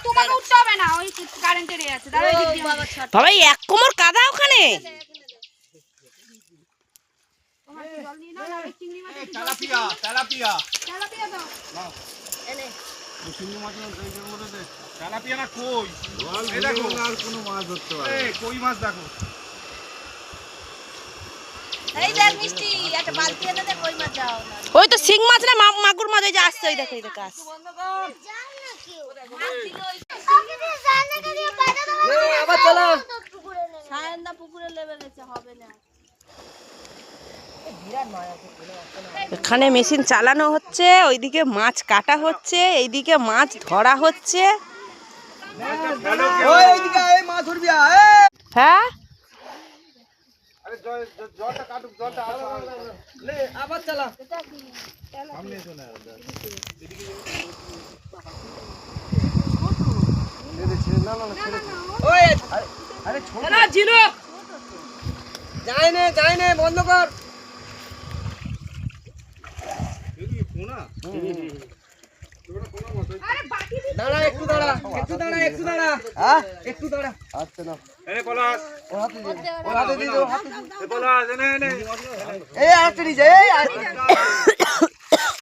তোমাকে উঠতে হবে না, ওই কারেন্টের এ আছে। বাবা এক কোমর কাদা ওখানে। তেলাপিয়া তেলাপিয়া তেলাপিয়া দাও। এনে চিংড়ি মাছ মধ্যে তেলাপিয়া না কই? এই দেখো আর কোনো মাছ ধরতে পারে। এই কই মাছ দেখো। এই দেখ মিষ্টি একটা বালতি এনে দে, কই মাছ যাও না। ওই তো শিং মাছ না মাগুর মাছ, ওই যে আসছে, ওই দেখো এই দেখো আসছে। আবার চলো সায়ন্দা পুকুরে লেবে গেছে, হবে না। এখানে মেশিন চালানো হচ্ছে, ওইদিকে মাছ কাটা হচ্ছে, এইদিকে মাছ ধরা হচ্ছে। হ্যাঁ আরে জলটা কাটুক, জলটা লে আবার চালা। সামনে এসো না এদিকে না না ছেড়ে ওই আরে ছোট না ঝিনুক যায় না বন্ধ কর। এদিকে কোনা দাঁড়া একটু দাঁড়া হ্যাঁ একটু দাঁড়া। আচ্ছা না এই পলাশ ও হাতে দে, ও হাতে দি, ও হাতে দি। এই পলাশ এনে এই হাতে দি, এই